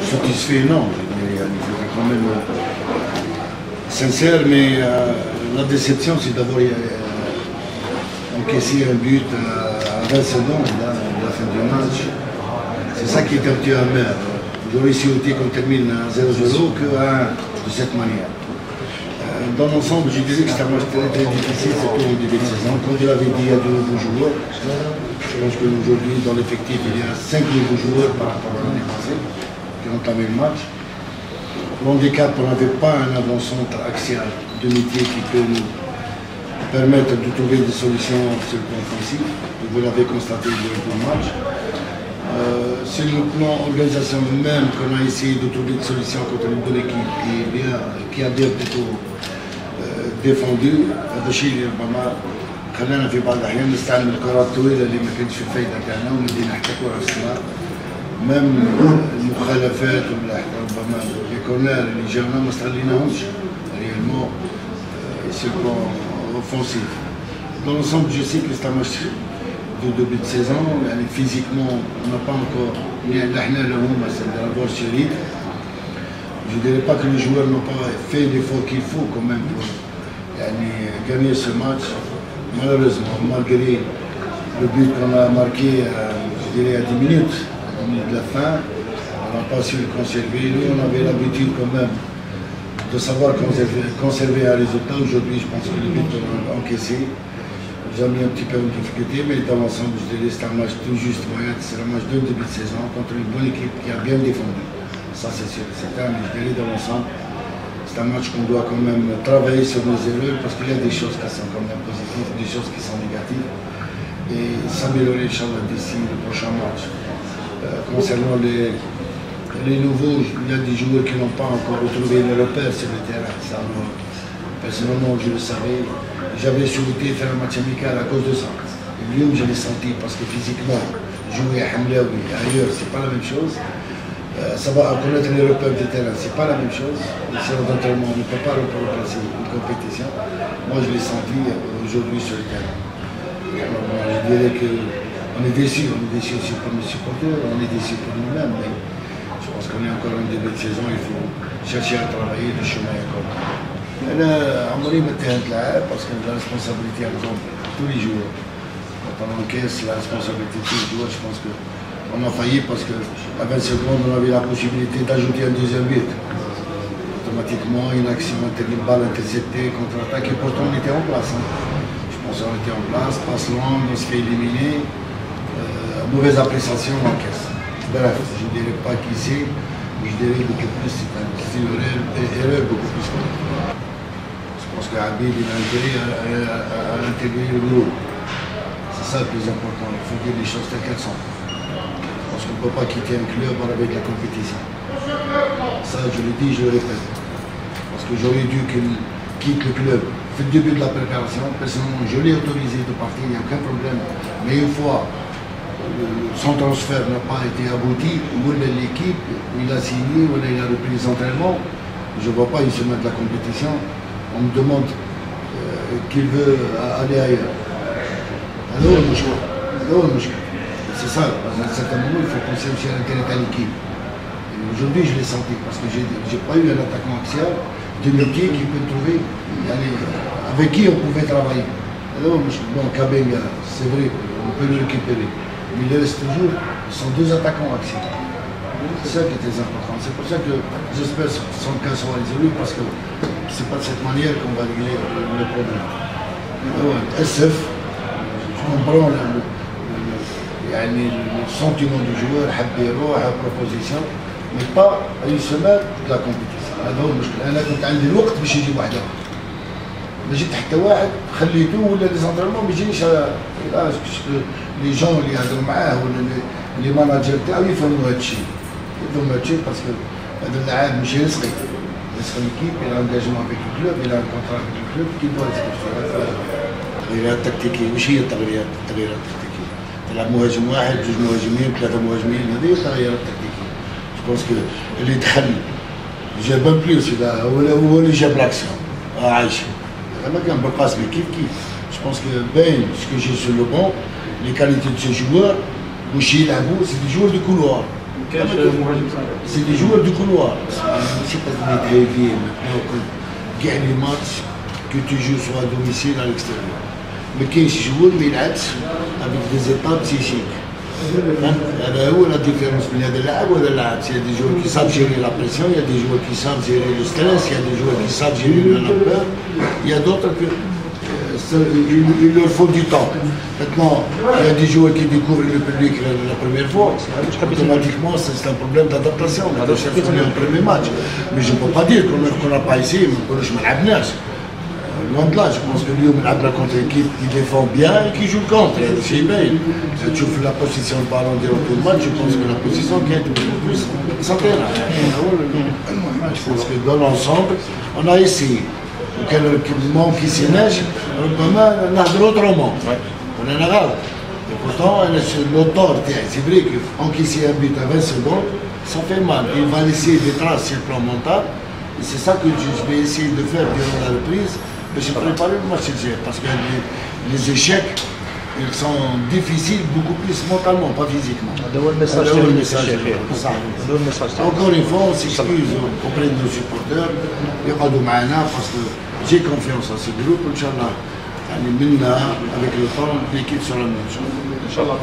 satisfait, non. Il faut quand même sincère, mais la déception, c'est d'avoir encaissé un but à 20 secondes là, à la fin du match. C'est ça qui est un petit amer. J'aurais souhaité qu'on termine à 0-0 de cette manière. Dans l'ensemble, je dirais que c'est un match très, très difficile, surtout au début de saison. Comme je l'avais dit, il y a de nouveaux joueurs. Je pense qu'aujourd'hui, dans l'effectif, il y a 5 nouveaux joueurs par rapport à l'année passée qui ont entamé le match. L'handicap, on n'avait pas un avant-centre axial de métier qui peut nous permettre de trouver des solutions sur le plan offensif. Vous l'avez constaté durant tout le match. C'est le plan organisation même qu'on a essayé de trouver des solutions contre une bonne équipe qui a bien plutôt défendu. هذا الشيء اللي ربما خلانا في بعض الاحيان نستعمل الكرات الطويله اللي ما كانتش في الفايده تاعنا ومدينا حتى كره في السماء. ميم المخالفات ولا ربما لي كورنر اللي جاونا ما استغليناهمش ريالمون سي بلون اوفونسيف. Dans l'ensemble, je sais que c'est un match de début de saison, physiquement, on n'a pas encore je ne dirais pas que les joueurs n'ont pas fait l'effort qu'il faut quand même pour gagner ce match. Malheureusement, malgré le but qu'on a marqué je dirais à 10 minutes de la fin, on n'a pas su le conserver. Nous, on avait l'habitude quand même de savoir conserver un résultat. Aujourd'hui, je pense que le but qu'on a encaissé nous a mis un petit peu en difficulté, mais dans l'ensemble, je dirais que c'est un match tout juste moyen, c'est un match de début de saison contre une bonne équipe qui a bien défendu. Ça, c'est sûr, c'est certain, mais je dirais dans l'ensemble, c'est un match qu'on doit quand même travailler sur nos erreurs parce qu'il y a des choses qui sont quand même positives, des choses qui sont négatives et s'améliorer, Inch'Allah, d'ici le prochain match. Concernant les nouveaux, il y a des joueurs qui n'ont pas encore retrouvé le repère sur le terrain. Ça, personnellement, je le savais. J'avais souhaité faire un match amical à cause de ça. Et lui, je l'ai senti parce que physiquement, jouer à Hamlaoui ailleurs, c'est pas la même chose. Ça va connaître les repères du terrain, c'est pas la même chose. C'est éventuellement, on ne peut pas replacer une compétition. Moi, je l'ai senti aujourd'hui sur le terrain. Alors, je dirais qu'on est déçus aussi pour nos supporters, on est déçus pour nous-mêmes, mais je pense qu'on est encore en début de saison, il faut chercher à travailler, le chemin est encore là. أنا عمري ما اتهمت لاعب باسكو لا ريسبونسابيلتي عندهم tous les joueurs. Quand on encaisse la responsabilité de tous les joueurs, je pense qu'on a failli parce qu'à 20 secondes, on avait la possibilité d'ajouter un deuxième but. Automatiquement, une action, une balle interceptée, contre-attaque, et pourtant on était en place. Hein. Je pense qu'on était en place, passe longue, on se fait éliminer, mauvaise appréciation, on encaisse. Bref, je ne dirais pas qui c'est, mais je dirais beaucoup plus, c'est une erreur beaucoup plus que parce qu'Habib il a intérêt à intégrer le groupe. C'est ça le plus important, il faut dire les choses telles qu'elles sont. Parce qu'on ne peut pas quitter un club avec la compétition. Ça, je le dis, je le répète. Parce que j'aurais dû qu'il quitte le club. Au début de la préparation, personnellement, je l'ai autorisé de partir, il n'y a aucun problème. Mais une fois son transfert n'a pas été abouti, ou l'équipe, il a signé, ou il a repris les entraînements, je ne vois pas une semaine de la compétition. On me demande qu'il veut aller ailleurs. Alors, c'est ça, à un certain moment, il faut penser aussi à l'intérêt de l'équipe. Aujourd'hui, je l'ai senti, parce que je n'ai pas eu un attaquant axial de métier qui peut trouver, avec qui on pouvait travailler. Alors, bon, Kabenga, c'est vrai, on peut le récupérer. Mais il reste toujours, ce sont deux attaquants axiaux. C'est ça qui est très important. C'est pour ça que j'espère que son cas soit résolu, parce que c'est pas de cette manière qu'on va régler le problème. SF, je comprends le sentiment du joueur, la proposition, mais pas à une semaine de la compétition. هذا هو المشكل. انا كنت عندي الوقت باش يجيب واحد اخر. ما جيت حتى واحد خليته ولا لي زونترمون ما يجينيش لي جون اللي يهضروا معاه ولا لي ماناجر تاعو يفهموا هذا الشيء. يفهموا هذا الشيء باسكو هذا اللاعب ماشي رزقي. رزق ليكيب، il a engagement avec le club, il a un contrat avec le club qui doit respecter. التغييرات التكتيكية مش هي التغييرات التكتيكية. تلعب مهاجم واحد، جوج مهاجمين، ثلاثة مهاجمين، هذه هي التغييرات التكتيكية. جو بونس كو اللي دخل جاب ان بلوس هو اللي جاب لاكسيون عايشين. هذا كان بالقاسمي كيف. جو بونس كو باين سكو جي سو لو بون لي كاليتي دو سو جوار واش يلعبوا سي دي جوار دو كولوار. كاش مهاجم صغير. C'est des joueurs du couloir. C'est pas des délégués maintenant. Gagne les matchs que tu joues soit à domicile à l'extérieur. Mais qui joue, mais il avec des étapes psychiques. هذا هو la différence بين هذا اللاعب وهذا اللاعب. Il y a des joueurs qui savent gérer la pression, il y a des joueurs qui savent gérer le stress, il y a des joueurs qui savent gérer la peur. Il y a d'autres que il leur faut du temps. Maintenant, il y a des joueurs qui découvrent le public la première fois. Automatiquement, c'est un problème d'adaptation. On est un premier match. Mais je ne peux pas dire qu'on n'a pas essayé, mais qu'on ne l'a pas. Loin de là, je pense que lui, on a contre une équipe qui défend bien et qui joue contre. C'est bien. Si tu fais la position de ballon durant tout le match, je pense que la position qui est beaucoup plus centaine. Je pense que dans l'ensemble, on a essayé. Quel manque qui s'y neige, on a autrement. On est en arabe. Et pourtant, l'auteur, c'est vrai qu'encaisser un but à 20 secondes, ça fait mal. Il va laisser des traces sur le plan mental. Et c'est ça que je vais essayer de faire durant la reprise. Mais j'ai préparé le match parce que les échecs, ils sont difficiles beaucoup plus mentalement, pas physiquement. Encore une fois, on s'excuse auprès de nos supporters. Parce que j'ai confiance en ce groupe. Inch'Allah, avec le temps, l'équipe sera la même chose. ان شاء الله.